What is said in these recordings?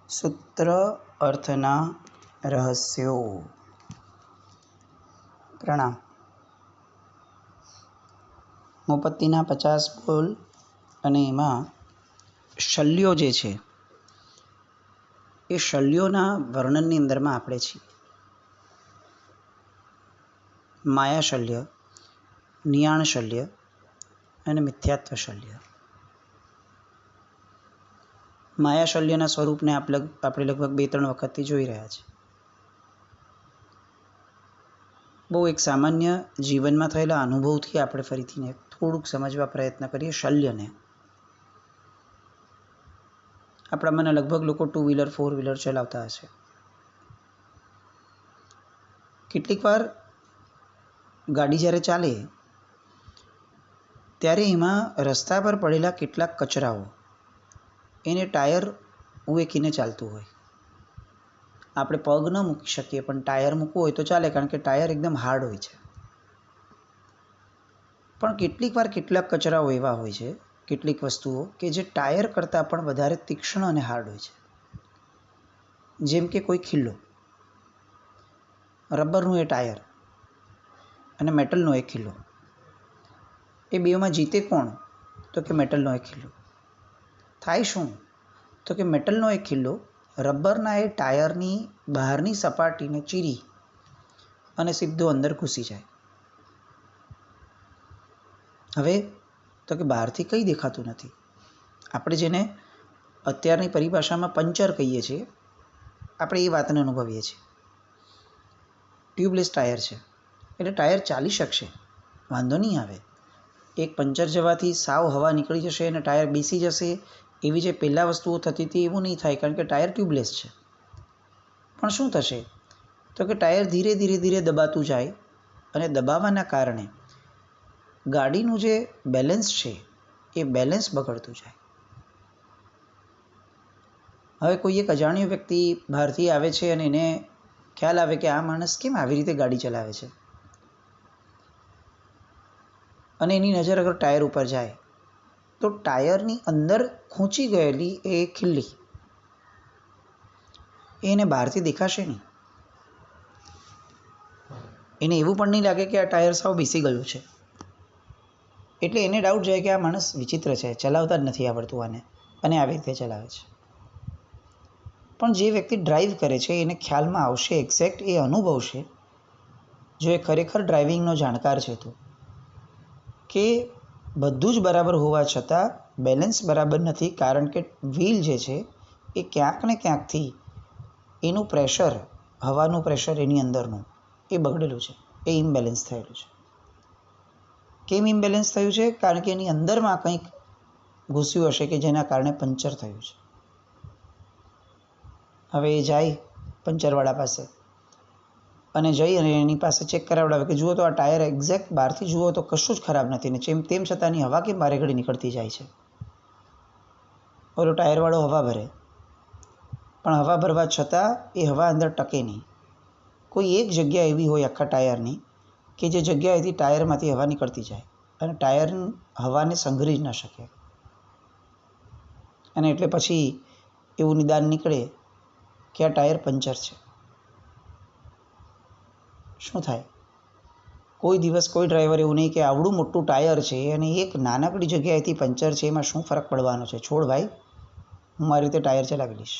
સૂત્ર અર્થના રહસ્યો. પ્રણામ. મોપત્તિના 50 બોલ અને એમાં શલ્યો જે છે એ શલ્યોના વર્ણનની અંદરમાં આપણે છીએ. માયા શલ્ય, નિયાણ શલ્ય અને મિથ્યાત્વ શલ્ય. માયા શલ્યના સ્વરૂપને આપણે લગભગ 2-3 વખતથી જોઈ રહ્યા છીએ. બહુ એક સામાન્ય જીવનમાં થયેલા અનુભવથી આપણે ફરીથી થોડુંક સમજવા પ્રયત્ન કરીએ શલ્યને. આપણામાંના લગભગ લોકો 2 વ્હીલર 4 વ્હીલર ચલાવતા હશે. કેટલીક વાર ગાડી જ્યારે ચાલે ત્યારે એમાં રસ્તા પર પડેલા કેટલાક કચરાઓ એને ટાયર ઉવેકીને ચાલતું હોય. આપણે પગ ન મૂકી શકીએ પણ ટાયર મૂકવું હોય તો ચાલે, કારણ કે ટાયર એકદમ હાર્ડ હોય છે. પણ કેટલીક વાર કેટલાક કચરાઓ એવા હોય છે, કેટલીક વસ્તુઓ કે જે ટાયર કરતાં પણ વધારે તીક્ષ્ણ અને હાર્ડ હોય છે. જેમ કે કોઈ ખિલ્લો, રબરનું એ ટાયર અને મેટલનો એક ખિલ્લો, એ બેમાં જીતે કોણ? તો કે મેટલનો એક ખિલ્લો. થાય શું? તો કે મેટલનો એક ખિલ્લો રબરના એ ટાયરની બહારની સપાટીને ચીરી અને સીધો અંદર ઘૂસી જાય. હવે તો કે બહારથી કંઈ દેખાતું નથી. આપણે જેને અત્યારની પરિભાષામાં પંચર કહીએ છીએ, આપણે એ વાતને અનુભવીએ છીએ. ટ્યુબલેસ ટાયર છે એટલે ટાયર ચાલી શકશે, વાંધો નહીં આવે. એક પંચર જવાથી સાવ હવા નીકળી જશે અને ટાયર બેસી જશે એવી જે પહેલાં વસ્તુઓ થતી હતી એવું નહીં થાય, કારણ કે ટાયર ટ્યુબલેસ છે. પણ શું થશે? તો કે ટાયર ધીરે ધીરે દબાતું જાય અને દબાવાના કારણે ગાડીનું જે બેલેન્સ છે એ બેલેન્સ બગડતું જાય. હવે કોઈ એક અજાણ્યો વ્યક્તિ બહારથી આવે છે અને એને ખ્યાલ આવે કે આ માણસ કેમ આવી રીતે ગાડી ચલાવે છે, અને એની નજર અગર ટાયર ઉપર જાય તો ટાયરની અંદર ખૂંચી ગયેલી એ ખિલ્લી એને બહારથી દેખાશે નહીં. એને એવું પણ નહીં લાગે કે આ ટાયર સાવ બેસી ગયું છે. એટલે એને ડાઉટ જાય કે આ માણસ વિચિત્ર છે, ચલાવતા જ નથી આવડતું આને, અને આવી રીતે ચલાવે છે. પણ જે વ્યક્તિ ડ્રાઈવ કરે છે એને ખ્યાલમાં આવશે, એક્ઝેક્ટ એ અનુભવશે, જો એ ખરેખર ડ્રાઇવિંગનો જાણકાર છે તો, કે બધું જ બરાબર હોવા છતાં બેલેન્સ બરાબર નથી, કારણ કે વ્હીલ જે છે એ ક્યાંક ને ક્યાંકથી એનું પ્રેશર, હવાનું પ્રેશર એની અંદરનું એ બગડેલું છે, એ ઇમ્બેલેન્સ થયેલું છે. કેમ ઇમ્બેલેન્સ થયું છે? કારણ કે એની અંદરમાં કંઈક ઘૂસ્યું હશે કે જેના કારણે પંચર થયું છે. હવે એ જાય પંચરવાળા પાસે અને જઈ અને એની પાસે ચેક કરાવડાવે કે જુઓ તો આ ટાયર એક્ઝેક્ટ બહારથી જુઓ તો કશું જ ખરાબ નથી ને તેમ છતાં એની હવા કેમ બારે ઘડી નીકળતી જાય છે. ઓલો ટાયરવાળો હવા ભરે, પણ હવા ભરવા છતાં એ હવા અંદર ટકે નહીં. કોઈ એક જગ્યા એવી હોય આખા ટાયરની કે જે જગ્યાએથી ટાયરમાંથી હવા નીકળતી જાય અને ટાયર હવાને સંઘરી જ ન શકે, અને એટલે પછી એવું નિદાન નીકળે કે આ ટાયર પંચર છે. શું થાય? કોઈ દિવસ કોઈ ડ્રાઈવર એવું નહીં કે આવડું મોટું ટાયર છે અને એક નાનકડી જગ્યાએથી પંચર છે, એમાં શું ફરક પડવાનો છે, છોડ ભાઈ, હું મારી રીતે ટાયર ચલાવી લઈશ,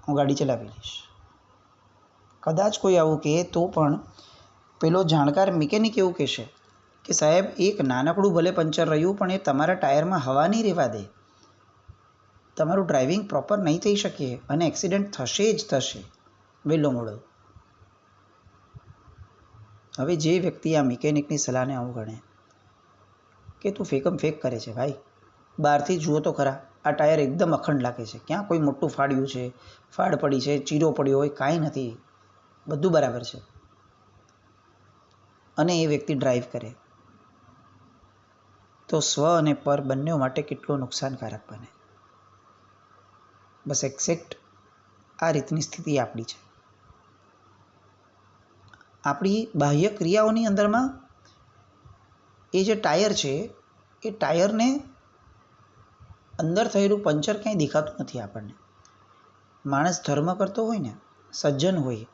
હું ગાડી ચલાવી લઈશ. કદાચ કોઈ આવું કહે તો પણ પેલો જાણકાર મિકેનિક એવું કહેશે કે સાહેબ, એક નાનકડું ભલે પંચર રહ્યું પણ એ તમારા ટાયરમાં હવા નહીં રહેવા દે, તમારું ડ્રાઇવિંગ પ્રોપર નહીં થઈ શકે અને એક્સિડન્ટ થશે જ થશે, વહેલો મોડો. હવે જે વ્યક્તિ આ મિકેનિકની સલાહને આવું ગણે કે તું ફેકમ ફેક કરે છે ભાઈ, બહારથી જુઓ તો ખરા, આ ટાયર એકદમ અખંડ લાગે છે, ક્યાં કોઈ મોટું ફાડ્યું છે, ફાડ પડી છે, ચીરો પડ્યો હોય, કાંઈ નથી, બધું બરાબર છે, અને એ વ્યક્તિ ડ્રાઈવ કરે તો સ્વ અને પર બંને માટે કેટલું નુકસાનકારક બને. બસ એક્ઝેક્ટ આ રીતની સ્થિતિ આપણી છે. આપણી બાહ્ય ક્રિયાઓની અંદરમાં એ જે ટાયર છે એ ટાયરને અંદર થયેલું પંચર ક્યાંય દેખાતું નથી આપણને. માણસ ધર્મ કરતો હોય ને, સજ્જન હોય,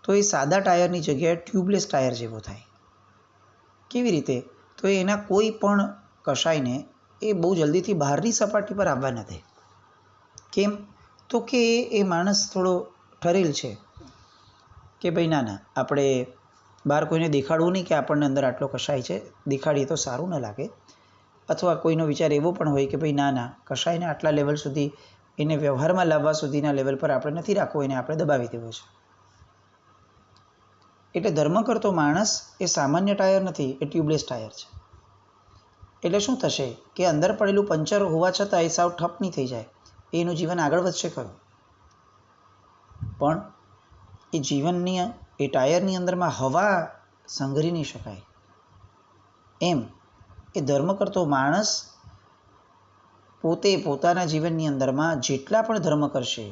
તો એ સાદા ટાયરની જગ્યાએ ટ્યુબલેસ ટાયર જેવો થાય. કેવી રીતે? તો એના કોઈ પણ કશાયને એ બહુ જલ્દીથી બહારની સપાટી પર આવવા ન દે. કેમ? તો કે એ માણસ થોડો ઠરેલ છે કે ભાઈ ના ના, આપણે બહાર કોઈને દેખાડવું નહીં કે આપણને અંદર આટલો કશાય છે, દેખાડીએ તો સારું ન લાગે. અથવા કોઈનો વિચાર એવો પણ હોય કે ભાઈ ના ના, કશાયને આટલા લેવલ સુધી, એને વ્યવહારમાં લાવવા સુધીના લેવલ પર આપણે નથી રાખવો, એને આપણે દબાવી દેવો છે. એટલે ધર્મ કરતો માણસ એ સામાન્ય ટાયર નથી, એ ટ્યુબલેસ ટાયર છે. એટલે શું થશે કે અંદર પડેલું પંચર હોવા છતાં એ સાવ ઠપ નહીં થઈ જાય, એનું જીવન આગળ વધશે ખરું, પણ એ જીવનની એ ટાયરની અંદરમાં હવા સંઘરી નહીં શકાય. એમ એ ધર્મ કરતો માણસ પોતે પોતાના જીવનની અંદરમાં જેટલા પણ ધર્મ કરશે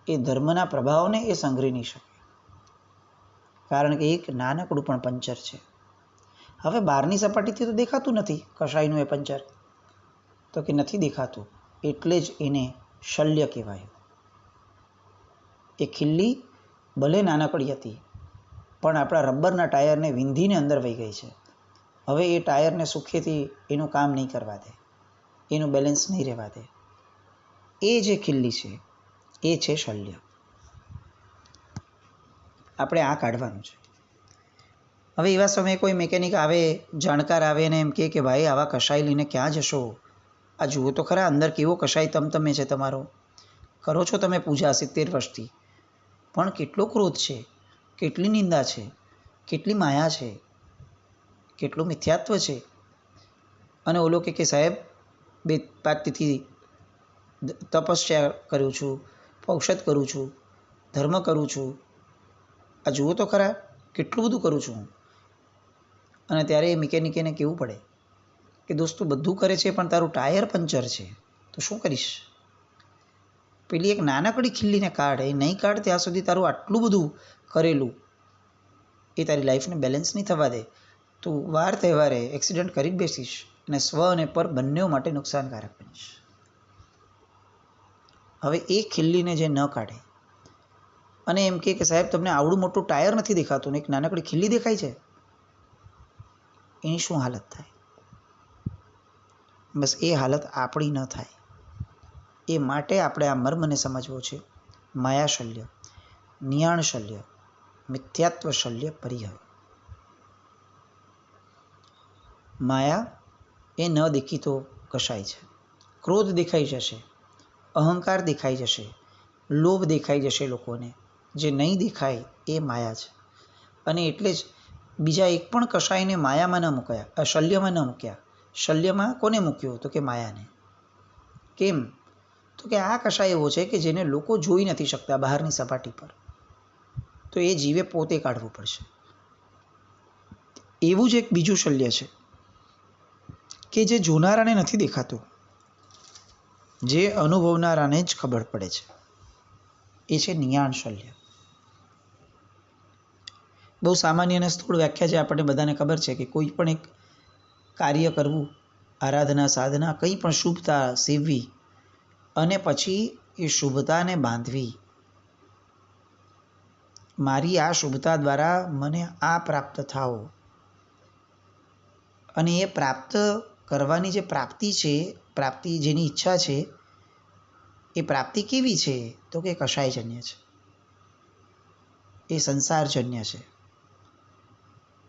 એ ધર્મના પ્રભાવને એ સંઘરી નહીં શકે, કારણ કે એક નાનકડું પણ પંચર છે. હવે બહારની સપાટીથી તો દેખાતું નથી કશાયનું એ પંચર, તો કે નથી દેખાતું એટલે જ એને શલ્ય કહેવાયું. એ ખિલ્લી ભલે નાનકડી હતી પણ આપણા રબરના ટાયરને વિંધીને અંદર વહી ગઈ છે. હવે એ ટાયરને સુખેથી એનું કામ નહીં કરવા દે, એનું બેલેન્સ નહીં રહેવા દે. એ જે ખિલ્લી છે એ છે શલ્ય. આપણે આ કાઢવાનું છે. હવે એવા સમયે કોઈ મિકેનિક આવે, જાણકાર આવે ને એમ કે ભાઈ આવા કશાય લઈને ક્યાં જશો, આ જુઓ તો ખરા અંદર કેવો કશાય તમતમે છે તમારો, કરો છો તમે પૂજા 70 વર્ષથી, પણ કેટલો ક્રોધ છે, કેટલી નિંદા છે, કેટલી માયા છે, કેટલું મિથ્યાત્વ છે. અને ઓલો કે સાહેબ 2-5 તિથિ તપસ્યા કરું છું, ઔષધ કરું છું, ધર્મ કરું છું, આ જુઓ તો ખરા કેટલું બધું કરું છું હું. અને ત્યારે એ મિકેનિકેને કહેવું પડે કે દોસ્તો બધું કરે છે પણ તારું ટાયર પંચર છે, તો શું કરીશ? પેલી એક નાનકડી ખિલ્લીને કાઢ, એ નહીં કાઢ ત્યાં સુધી તારું આટલું બધું કરેલું એ તારી લાઈફને બેલેન્સ નહીં થવા દે. તું વાર તહેવારે એક્સિડન્ટ કરી જ બેસીશ અને સ્વ અને પર બંને માટે નુકસાનકારક બનીશ. હવે એ ખિલ્લીને જે ન કાઢે અને એમ કે સાહેબ તમને આવડું મોટું ટાયર નથી દેખાતું ને એક નાનકડી ખિલ્લી દેખાય છે, એની શું હાલત થાય? બસ એ હાલત આપણી ન થાય એ માટે આપણે આ મર્મને સમજવો છે. માયાશલ્ય, નિયાણશલ્ય, મિથ્યાત્વ શલ્ય પરિહર. માયા એ ન દેખીતો કશાય છે. ક્રોધ દેખાઈ જશે, અહંકાર દેખાઈ જશે, લોભ દેખાઈ જશે લોકોને. જે નહીં દેખાય એ માયા છે. અને એટલે જ બીજા એક પણ કશાયને માયામાં ન મૂક્યા, શલ્યમાં ન મૂક્યા. શલ્યમાં કોને મૂક્યો? તો કે માયાને. કેમ? તો કે આ કશાય એવો છે કે જેને લોકો જોઈ નથી શકતા બહારની સપાટી પર, તો એ જીવે પોતે કાઢવું પડશે. એવું જ એક બીજું શલ્ય છે કે જે જોનારાને નથી દેખાતું, જે અનુભવનારાને જ ખબર પડે છે. એ છે નિયાણ શલ્ય. બહુ સામાન્ય અને સ્થૂળ વ્યાખ્યા છે, આપણને બધાને ખબર છે કે કોઈ પણ એક કાર્ય કરવું, આરાધના સાધના કંઈ પણ શુભતા સેવવી અને પછી એ શુભતાને બાંધવી. મારી આ શુભતા દ્વારા મને આ પ્રાપ્ત થાવ, અને એ પ્રાપ્ત કરવાની જે પ્રાપ્તિ છે, પ્રાપ્તિ જેની ઈચ્છા છે, એ પ્રાપ્તિ કેવી છે? તો કે કશાયજન્ય છે, એ સંસારજન્ય છે.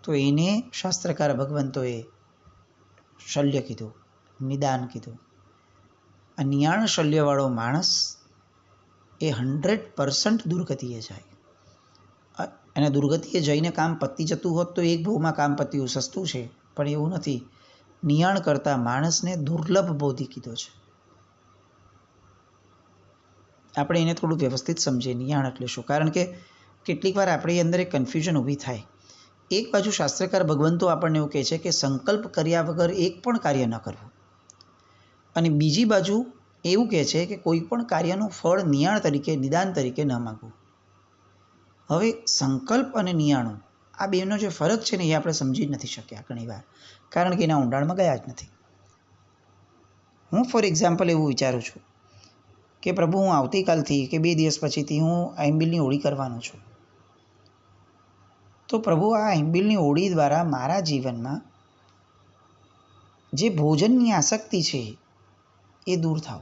તો એને શાસ્ત્રકાર ભગવંતોએ શલ્ય કીધું, નિદાન કીધું. આ નિયાણ શલ્યવાળો માણસ એ 100% દુર્ગતિએ જાય. અને દુર્ગતિએ જઈને કામ પતી જતું હોત તો એક ભાવમાં કામ પત્યું, સસ્તું છે, પણ એવું નથી. નિયાણ કરતા માણસને દુર્લભ બોધી કીધો છે. આપણે એને થોડું વ્યવસ્થિત સમજીએ નિયાણ એટલે શું, કારણ કે કેટલીક વાર આપણી અંદર એક કન્ફ્યુઝન ઊભી થાય. એક બાજુ શાસ્ત્રકાર ભગવંતો આપણને એવું કહે છે કે સંકલ્પ કર્યા વગર એક પણ કાર્ય ન કરવું, અને બીજી બાજુ એવું કહે છે કે કોઈ પણ કાર્યનું ફળ નિયાણ તરીકે, નિદાન તરીકે ન માગવું. હવે સંકલ્પ અને નિયાણું આ બેનો જે ફરક છે ને એ આપણે સમજી જ નથી શક્યા ઘણીવાર, કારણ કે એના ઊંડાણમાં ગયા જ નથી. હું ફોર એક્ઝામ્પલ એવું વિચારું છું કે પ્રભુ હું આવતીકાલથી કે 2 દિવસ પછીથી હું આંબિલની હોળી કરવાનો છું, તો પ્રભુ આ આંબિલની હોળી દ્વારા મારા જીવનમાં જે ભોજનની આસક્તિ છે એ દૂર થાવ.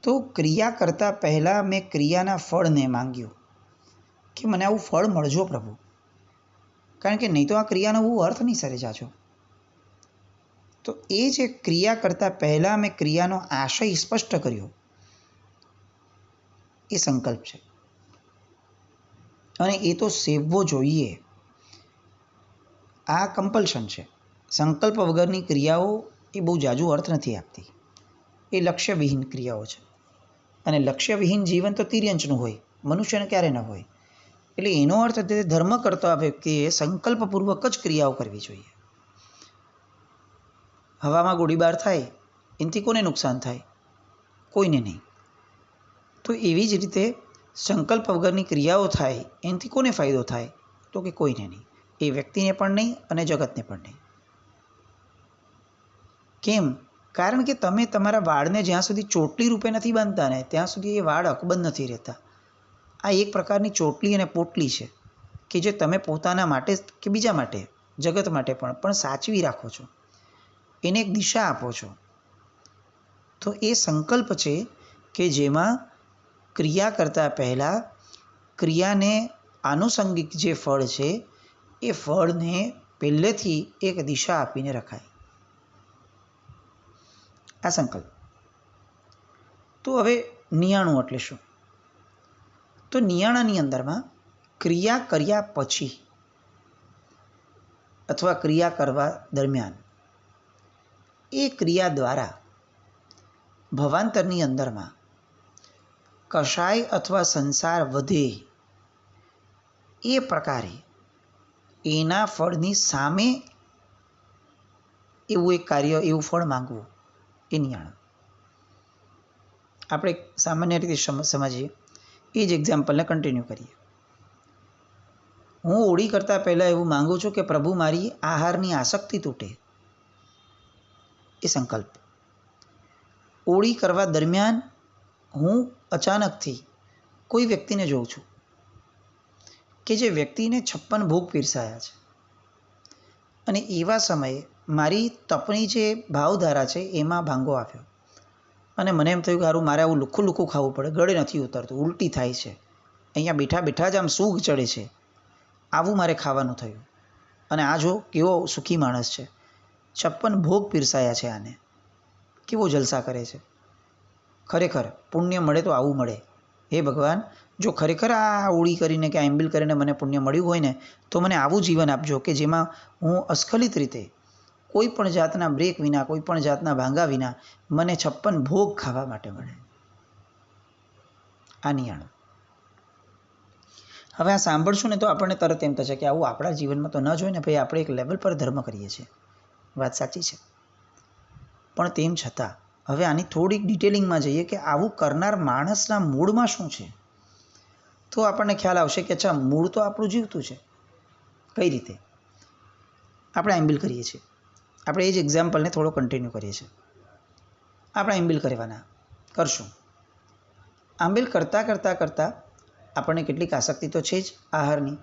તો ક્રિયા કરતાં પહેલાં મેં ક્રિયાના ફળને માંગ્યું કે મને આવું ફળ મળજો પ્રભુ, કારણ કે નહીં તો આ ક્રિયાનો બહુ અર્થ નહીં સરે જાજો. તો એ જે ક્રિયા કરતાં પહેલાં મેં ક્રિયાનો આશય સ્પષ્ટ કર્યો એ સંકલ્પ છે, અને એ તો સેવવો જોઈએ. આ કમ્પલ્શન છે. સંકલ્પ વગરની ક્રિયાઓ એ બહુ જાજુ અર્થ નથી આપતી. એ લક્ષ્યવિહીન ક્રિયાઓ છે, અને લક્ષ્યવિહીન જીવન તો તિર્યંચનું હોય, મનુષ્યને ક્યારે ન હોય. એટલે એનો અર્થ તે ધર્મ કરતા વ્યક્તિએ સંકલ્પપૂર્વક જ ક્રિયાઓ કરવી જોઈએ. હવામાં ગોળીબાર થાય એનાથી કોને નુકસાન થાય? કોઈને નહીં. તો એવી જ રીતે સંકલ્પ વગરની ક્રિયાઓ થાય એનાથી કોને ફાયદો થાય? તો કે કોઈને નહીં. એ વ્યક્તિને પણ નહીં અને જગતને પણ નહીં. કેમ? કારણ કે તમે તમારા વાળને જ્યાં સુધી ચોટલી રૂપે નથી બાંધતા ને ત્યાં સુધી એ વાળ અકબંધ નથી રહેતા. આ એક પ્રકારની ચોટલી અને પોટલી છે કે જે તમે પોતાના માટે કે બીજા માટે, જગત માટે પણ સાચવી રાખો છો, એને એક દિશા આપો છો. તો એ સંકલ્પ છે કે જેમાં ક્રિયા કરતાં પહેલાં ક્રિયાને આનુષંગિક જે ફળ છે એ ફળને પહેલેથી એક દિશા આપીને રખાય. આ સંકલ્પ. તો હવે નિયાણું એટલે શું? તો નિયાણાની અંદરમાં ક્રિયા કર્યા પછી અથવા ક્રિયા કરવા દરમિયાન એ ક્રિયા દ્વારા ભવાંતરની અંદરમાં કશાય અથવા સંસાર વધે એ પ્રકારે એના ફળની સામે એવું એક કાર્ય, એવું ફળ માંગવું એ નિયાણું. આપણે સામાન્ય રીતે સમજીએ, એ જ એક્ઝામ્પલને કન્ટિન્યુ કરીએ. હું હોળી કરતાં પહેલાં એવું માગું છું કે પ્રભુ મારી આહારની આસક્તિ તૂટે, એ સંકલ્પ. હોળી કરવા દરમિયાન હું અચાનકથી કોઈ વ્યક્તિને જોઉં છું કે જે વ્યક્તિને 56 ભોગ પીરસાયા છે, અને એવા સમયે મારી તપની જે ભાવધારા છે એમાં ભાંગો આવ્યો, અને મને એમ થયું કે સારું મારે આવું લુખ્ખું લુખ્ખું ખાવું પડે, ગળે નથી ઉતરતું, ઉલટી થાય છે, અહીંયા બેઠા બેઠા જ આમ સૂગ ચડે છે, આવું મારે ખાવાનું થયું. અને આ જો કેવો સુખી માણસ છે, 56 ભોગ પીરસાયા છે, આને કેવો જલસા કરે છે. ખરેખર પુણ્ય મળે તો આવું મળે. હે ભગવાન, જો ખરેખર આ હોળી કરીને કે આંબિલ કરીને મને પુણ્ય મળ્યું હોય ને તો મને આવું જીવન આપજો કે જેમાં હું અસ્ખલિત રીતે કોઈ પણ જાતના બ્રેક વિના, કોઈ પણ જાતના ભાંગા વિના મને 56 ભોગ ખાવા માટે મળે. આ નિયાણું. હવે આ સાંભળશું ને તો આપણને તરત એમ થશે કે આવું આપણા જીવનમાં તો ન જ હોય ને ભાઈ, આપણે એક લેવલ પર ધર્મ કરીએ છીએ. વાત સાચી છે, પણ તેમ છતાં હવે આની થોડીક ડિટેલિંગમાં જઈએ કે આવું કરનાર માણસના મૂળમાં શું છે, તો આપણને ખ્યાલ આવશે કે અચ્છા, મૂળ તો આપણું જીવતું છે. કઈ રીતે? આપણે આંબિલ કરીએ છીએ, આપણે એ જ એક્ઝામ્પલને થોડો કન્ટિન્યુ કરીએ છીએ. આપણે આંબિલ કરશું. આંબિલ કરતાં આપણને કેટલીક આસક્તિ તો છે જ આહારની.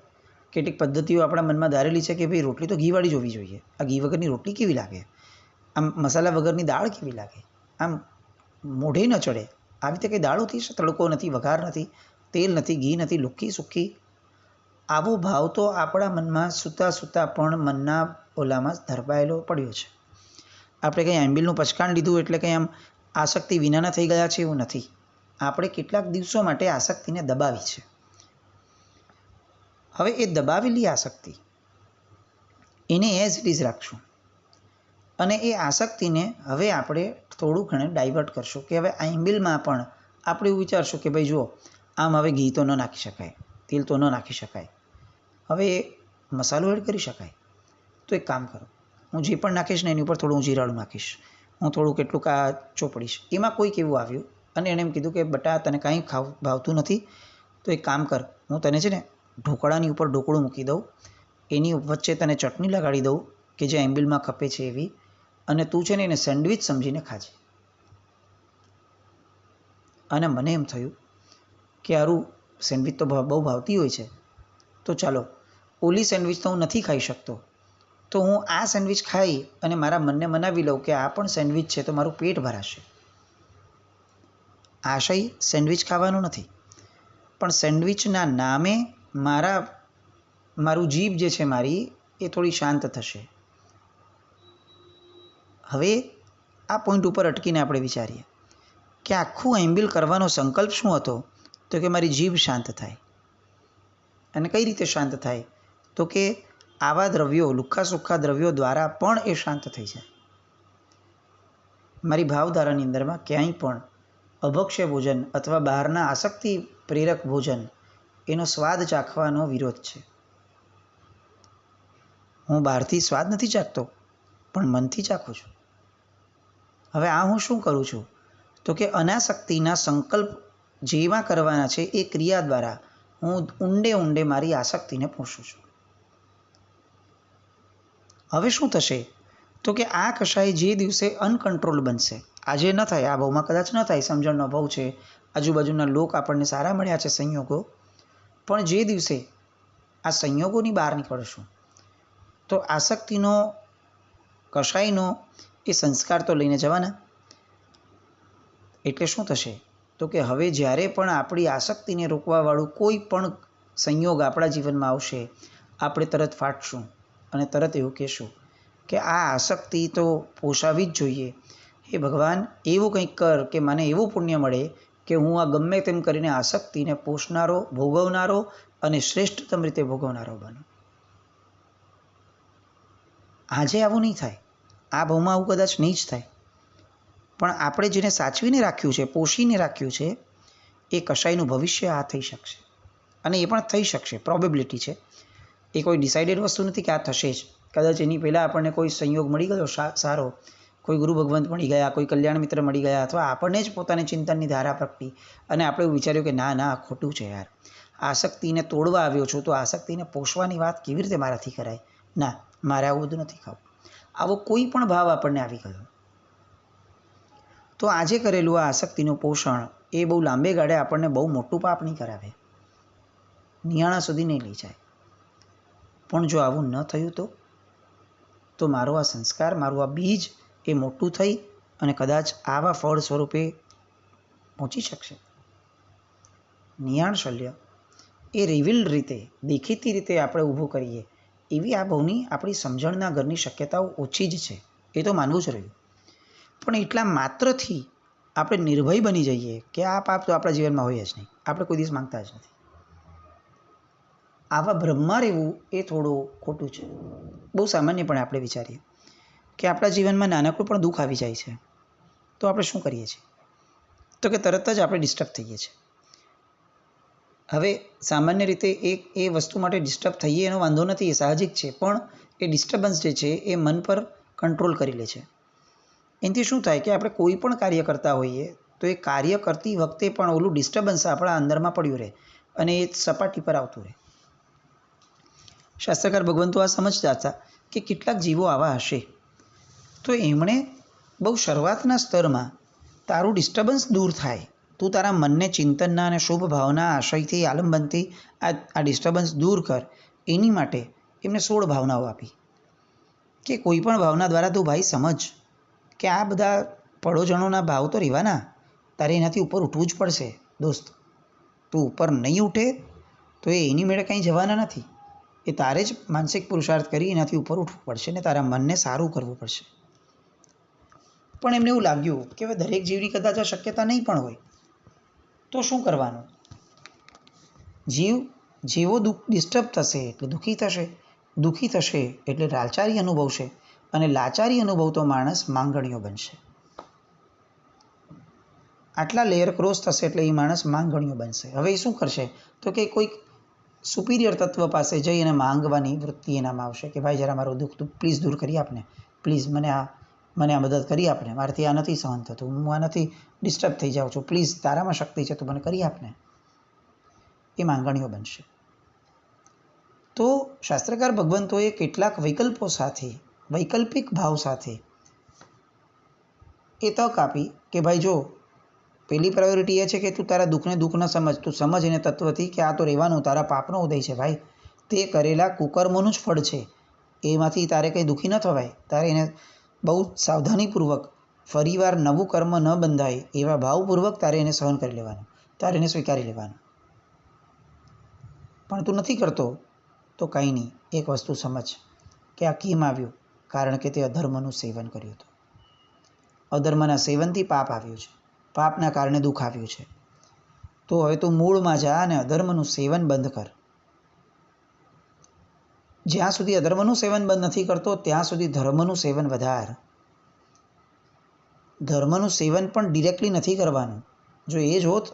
કેટલીક પદ્ધતિઓ આપણા મનમાં ધારેલી છે કે ભાઈ રોટલી તો ઘીવાળી જોવી જોઈએ, આ ઘી વગરની રોટલી કેવી લાગે, આમ મસાલા વગરની દાળ કેવી લાગે, આમ મોઢે ન ચડે, આવી રીતે કંઈ દાળ હોતી છે? તડકો નથી, વઘાર નથી, તેલ નથી, ઘી નથી, લુખ્ખી સુખ્ખી. આવો ભાવ તો આપણા મનમાં સૂતા પણ મનના ઓલામાં ધરબાયેલો પડ્યો છે. આપણે કંઈ આંબિલનું પચકાણ લીધું એટલે કંઈ આમ આસક્તિ વિનાના થઈ ગયા છે એવું નથી. આપણે કેટલાક દિવસો માટે આસક્તિને દબાવી છે. હવે એ દબાવેલી આસક્તિ એને એઝ ઇટ ઇઝ રાખશું, અને એ આસક્તિને હવે આપણે થોડું ઘણું ડાયવર્ટ કરશું કે હવે આંબિલમાં પણ આપણે એવું વિચારશું કે ભાઈ જુઓ, આમ હવે ઘી તો ન નાખી શકાય, તેલ તો ન નાખી શકાય, હવે મસાલો એડ કરી શકાય. તો એક કામ કરો, હું જે પણ નાખીશ ને એની ઉપર થોડું હું જીરાળું નાખીશ, હું થોડું કેટલુંક આ ચોપડીશ. એમાં કોઈક એવું આવ્યું અને એણે એમ કીધું કે બટા તને કાંઈ ભાવતું નથી, તો એક કામ કર, હું તને છે ને ઢોકળાની ઉપર ઢોકળું મૂકી દઉં, એની વચ્ચે તને ચટણી લગાડી દઉં કે જે આંબિલમાં ખપે છે એવી, અને તું છે ને એને સેન્ડવિચ સમજીને ખાજે. અને મને એમ થયું કે સારું સેન્ડવિચ તો બહુ ભાવતી હોય છે, તો ચાલો ઓલી સેન્ડવિચ તો હું નથી ખાઈ શકતો, તો હું આ સેન્ડવિચ ખાઈ અને મારા મનને મનાવી લઉં કે આ પણ સેન્ડવિચ છે તો મારું પેટ ભરાશે. આશય સેન્ડવિચ ખાવાનો નથી, પણ સેન્ડવિચના નામે મારું જીભ જે છે મારી એ થોડી શાંત થશે. હવે આ પોઈન્ટ ઉપર અટકીને આપણે વિચારીએ કે આખું એમ્બિલ કરવાનો સંકલ્પ શું હતો? તો કે મારી જીભ શાંત થાય. અને કઈ રીતે શાંત થાય? તો કે આવા દ્રવ્યો, લુખ્ખા સુખ્ખા દ્રવ્યો દ્વારા પણ એ શાંત થઈ જાય. મારી ભાવધારાની અંદરમાં ક્યાંય પણ અભક્ષ્ય ભોજન અથવા બહારના આસક્તિ પ્રેરક ભોજન એનો સ્વાદ ચાખવાનો વિરોધ છે. હું બહારથી સ્વાદ નથી ચાખતો, પણ મનથી ચાખું છું. હવે આ હું શું કરું છું? તો કે અનાસક્તિના સંકલ્પ જેવા કરવાના છે એ ક્રિયા દ્વારા હું ઊંડે મારી આસક્તિને પોષું છું. હવે શું થશે? તો કે આ કશાય જે દિવસે અનકંટ્રોલ બનશે, આજે ન થાય, આ ભાવમાં કદાચ ન થાય, સમજણનો અભાવ છે, આજુબાજુના લોક આપણને સારા મળ્યા છે, સંયોગો, પણ જે દિવસે આ સંયોગોની બહાર નીકળશું તો આસક્તિનો કશાયનો એ સંસ્કાર તો લઈને જવાના. એટલે શું થશે? તો કે હવે જ્યારે પણ આપણી આસક્તિને રોકવાવાળું કોઈ પણ સંયોગ આપણા જીવનમાં આવશે, આપણે તરત ફાટશું અને તરત એવું કહેશું કે આ આસક્તિ તો પોષાવી જ જોઈએ. હે ભગવાન, એવું કંઈક કર કે મને એવું પુણ્ય મળે કે હું આ ગમે તેમ કરીને આસક્તિને પોષનારો, ભોગવનારો અને શ્રેષ્ઠતમ રીતે ભોગવનારો બનું. આજે આવું નહીં થાય, આ ભાવમાં આવું કદાચ નહીં જ થાય, પણ આપણે જેને સાચવીને રાખ્યું છે, પોષીને રાખ્યું છે, એ કશાયનું ભવિષ્ય આ થઈ શકશે. અને એ પણ થઈ શકશે, પ્રોબેબિલિટી છે. એ કોઈ ડિસાઇડેડ વસ્તુ નથી કે આ થશે જ. કદાચ એની પહેલાં આપણને કોઈ સંયોગ મળી ગયો સારો, કોઈ ગુરુ ભગવંત મળી ગયા, કોઈ કલ્યાણ મિત્ર મળી ગયા, અથવા આપણને જ પોતાની ચિંતનની ધારા પ્રગટી અને આપણે એવું વિચાર્યું કે ના ના ખોટું છે યાર, આસક્તિને તોડવા આવ્યો છું તો આસક્તિને પોષવાની વાત કેવી રીતે મારાથી કરાય? ના, મારે આવું બધું નથી ખાવું. આવો કોઈ પણ ભાવ આપણને આવી ગયો તો આજે કરેલું આ આસક્તિનું પોષણ એ બહુ લાંબે ગાળે આપણને બહુ મોટું પાપ નહીં કરાવે, નિયાણા સુધી નહીં લઈ જાય. પણ જો આવું ન થયું તો મારો આ સંસ્કાર, મારું આ બીજ એ મોટું થઈ અને કદાચ આવા ફળ સ્વરૂપે પહોંચી શકશે. નિયાણ શલ્ય એ રિવીલ રીતે, દેખીતી રીતે આપણે ઊભું કરીએ એવી આ ભાવની આપણી સમજણના ઘરની શક્યતાઓ ઓછી જ છે, એ તો માનવું જ રહ્યું. પણ એટલા માત્રથી આપણે નિર્ભય બની જઈએ કે આ પાપ તો આપણા જીવનમાં હોય જ નહીં, આપણે કોઈ દિવસ માંગતા જ નથી. આવા ભ્રમમાં રહેવું એ થોડું ખોટું છે. બહુ સામાન્યપણે આપણે વિચારીએ કે આપણા જીવનમાં નાનકડું પણ દુઃખ આવી જાય છે તો આપણે શું કરીએ છીએ? તો કે તરત જ આપણે ડિસ્ટર્બ થઈએ છીએ. હવે સામાન્ય રીતે એ વસ્તુ માટે ડિસ્ટર્બ થઈએ એનો વાંધો નથી, એ સાહજિક છે, પણ એ ડિસ્ટર્બન્સ જે છે એ મન પર કંટ્રોલ કરી લે છે. એનાથી શું થાય કે આપણે કોઈ પણ કાર્ય કરતા હોઈએ તો એ કાર્ય કરતી વખતે પણ ઓલું ડિસ્ટર્બન્સ આપણા અંદરમાં પડ્યું રહે અને એ સપાટી પર આવતું રહે. શાસ્ત્રકાર ભગવંતો આ સમજતા હતા કે કેટલાક જીવો આવા હશે, તો એમણે બહુ શરૂઆતના સ્તરમાં તારું ડિસ્ટર્બન્સ દૂર થાય, તું તારા મનને ચિંતનના અને શુભ ભાવના આશયથી આલંબનથી આ ડિસ્ટર્બન્સ દૂર કર, એની માટે એમને 16 ભાવનાઓ આપી કે કોઈ પણ ભાવના દ્વારા તું ભાઈ સમજ કે આ બધા પડોજણોના ભાવ તો રહેવાના, તારે એનાથી ઉપર ઉઠવું જ પડશે દોસ્ત. તું ઉપર નહીં ઉઠે તો એની મેળે કંઈ જવાના નથી. એ તારે જ માનસિક પુરુષાર્થ કરી એનાથી ઉપર ઉઠવું પડશે ને તારા મનને સારું કરવું પડશે. પણ એમને એવું લાગ્યું કે હવે દરેક જીવની કદાચ આ શક્યતા નહીં પણ હોય, તો શું કરવાનું? જીવ જેવો ડિસ્ટર્બ થશે એટલે દુઃખી થશે એટલે લાચારી અનુભવશે, અને લાચારી અનુભવતો માણસ માંગણીયો બનશે. આટલા લેયર ક્રોસ થશે એટલે એ માણસ માંગણીયો બનશે. હવે એ શું કરશે? તો કે કોઈક સુપિરિયર તત્વ પાસે જઈ અને માંગવાની વૃત્તિ એનામાં આવશે કે ભાઈ જરા મારું દુઃખ તું પ્લીઝ દૂર કરી આપને, પ્લીઝ મને આ મદદ કરી આપને, મારાથી આ નથી સહન થતું, હું આનાથી ડિસ્ટર્બ થઈ જાઉં છું, પ્લીઝ તારામાં શક્તિ છે તું મને કરી આપને. એ માંગણીઓ બનશે. તો શાસ્ત્રકાર ભગવંતોએ કેટલાક વિકલ્પો સાથે, વૈકલ્પિક ભાવ સાથે એ તક આપી કે ભાઈ જો પહેલી પ્રાયોરિટી એ છે કે તું તારા દુઃખને દુઃખ ન સમજ, તું સમજ એને તત્વથી કે આ તો રહેવાનું, તારા પાપનો ઉદય છે ભાઈ, તે કરેલા કુકર્મોનું જ ફળ છે, એમાંથી તારે કંઈ દુઃખી ન થવાય. તારે એને બહુ સાવધાનીપૂર્વક ફરીવાર નવું કર્મ ન બંધાય એવા ભાવપૂર્વક તારે એને સહન કરી લેવાનું, તારે એને સ્વીકારી લેવાનું. પણ તું નથી કરતો તો કંઈ નહીં. એક વસ્તુ સમજ કે આ કેમ આવ્યું, કારણ કે તે અધર્મનું સેવન કર્યું હતું. અધર્મના સેવનથી પાપ આવ્યું છે, પાપના કારણે દુઃખ આવ્યું છે. તો હવે તું મૂળમાં જા અને અધર્મનું સેવન બંધ કર. જ્યાં સુધી અધર્મનું સેવન બંધ નથી કરતો ત્યાં સુધી ધર્મનું સેવન વધાર. ધર્મનું સેવન પણ ડિરેક્ટલી નથી કરવાનું. જો એ જ હોત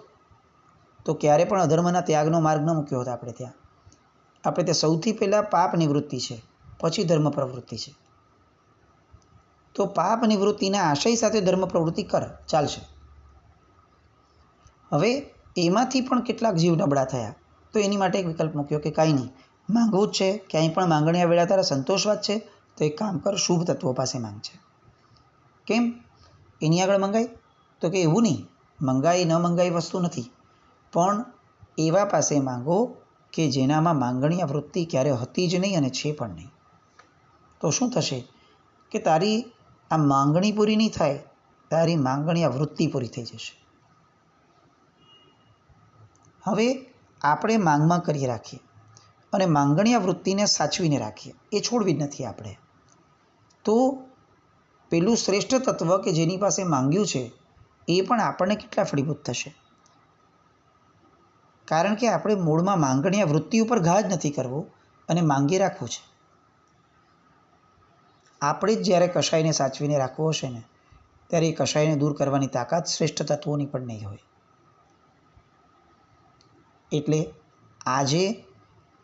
તો ક્યારે પણ અધર્મના ત્યાગનો માર્ગ ન મૂક્યો હોત આપણે ત્યાં. આપણે ત્યાં સૌથી પહેલાં પાપ નિવૃત્તિ છે, પછી ધર્મ પ્રવૃત્તિ છે. તો પાપ નિવૃત્તિના આશય સાથે ધર્મ પ્રવૃત્તિ કર, ચાલશે. હવે એમાંથી પણ કેટલાક જીવ નબળા થયા તો એની માટે એક વિકલ્પ મૂક્યો કે કાંઈ નહીં, માંગવું જ છે, ક્યાંય પણ માંગણીયા વેળા તારા સંતોષવા જ છે, તો એક કામ કર, શુભ તત્વો પાસે માંગ છે. કેમ એની આગળ મંગાય? તો કે એવું નહીં, મંગાઈ ન મંગાઈ વસ્તુ નથી, પણ એવા પાસે માંગો કે જેનામાં માંગણીયા વૃત્તિ ક્યારે હતી જ નહીં અને છે પણ નહીં. તો શું થશે કે તારી આ માંગણી પૂરી નહીં થાય, તારી માંગણીયા વૃત્તિ પૂરી થઈ જશે. હવે આપણે માંગમાં કરી રાખીએ અને માંગણીયા વૃત્તિને સાચવીને રાખીએ, એ છોડવી જ નથી આપણે. તો પેલું શ્રેષ્ઠ તત્વ કે જેની પાસે માંગ્યું છે એ પણ આપણને કેટલા ફળીભૂત થશે. કારણ કે આપણે મૂળમાં માંગણીયા વૃત્તિ ઉપર ઘા જ નથી કરવો અને માંગી રાખવું છે. આપણે જ જ્યારે કશાયને સાચવીને રાખવો હશે ને ત્યારે એ કશાયને દૂર કરવાની તાકાત શ્રેષ્ઠ તત્વોની પણ નહીં હોય. એટલે આજે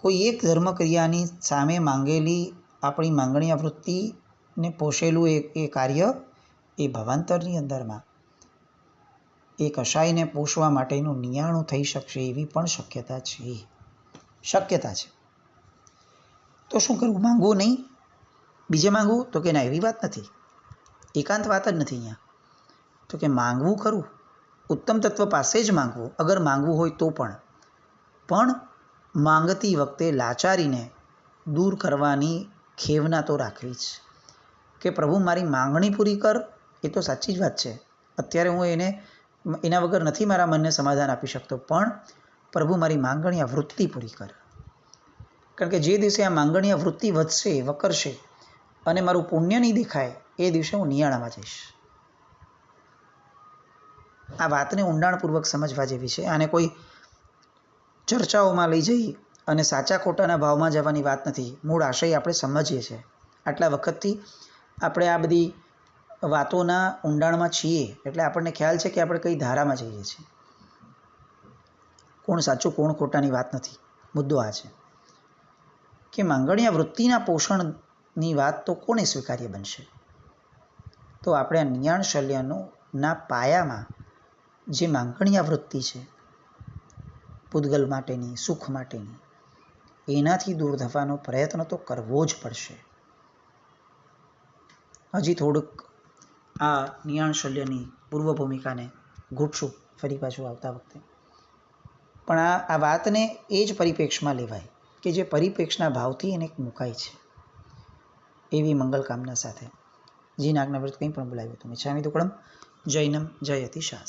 કોઈ એક ધર્મક્રિયાની સામે માંગેલી આપણી માંગણીયા વૃત્તિને પોષેલું એ કાર્ય એ ભવાંતરની અંદરમાં એ કશાયને પોષવા માટેનું નિયાણું થઈ શકશે એવી પણ શક્યતા છે. તો શું કરવું? માંગવું નહીં, બીજે માંગવું? તો કે ના, એવી વાત નથી, એકાંત વાત જ નથી અહીંયા. તો કે માંગવું ખરું, ઉત્તમ તત્વ પાસે જ માંગવું, અગર માંગવું હોય તો પણ માંગતી વખતે લાચારીને દૂર કરવાની ખેવના તો રાખવી જ કે પ્રભુ મારી માંગણી પૂરી કર. એ તો સાચી જ વાત છે, અત્યારે હું એના વગર નથી મારા મનને સમાધાન આપી શકતો, પણ પ્રભુ મારી માંગણીયા વૃત્તિ પૂરી કર. કારણ કે જે દિવસે આ માંગણીયા વૃત્તિ વધશે, વકરશે અને મારું પુણ્ય નહીં દેખાય એ દિવસે હું નિયાણામાં જઈશ. આ વાતને ઊંડાણપૂર્વક સમજવા જેવી છે. આને કોઈ ચર્ચાઓમાં લઈ જઈ અને સાચા ખોટાના ભાવમાં જવાની વાત નથી. મૂળ આશય આપણે સમજીએ છીએ. આટલા વખતથી આપણે આ બધી વાતોના ઊંડાણમાં છીએ એટલે આપણને ખ્યાલ છે કે આપણે કઈ ધારામાં જઈએ છીએ. કોણ સાચું કોણ ખોટાની વાત નથી, મુદ્દો આ છે કે માંગણીયા વૃત્તિના પોષણની વાત તો કોને સ્વીકાર્ય બનશે? તો આપણે આ નિયાણ શલ્યના પાયામાં જે માંગણીયા વૃત્તિ છે પૂતગલ માટેની, સુખ માટેની, એનાથી દૂર થવાનો પ્રયત્ન તો કરવો જ પડશે. હજી થોડુંક આ નિયાણ શલ્યની પૂર્વ ભૂમિકાને ઘૂંટશું ફરી પાછું આવતા વખતે. પણ આ વાતને એ જ પરિપ્રેક્ષમાં લેવાય કે જે પરિપ્રેક્ષના ભાવથી એને મુકાય છે. એવી મંગલ કામના સાથે જીન આજ્ઞાવ્રત કંઈ પણ બોલાવ્યું હતું. મિચ્છામિ દુક્કડમ. જૈનમ જયતિ શાસ્ત્રમ.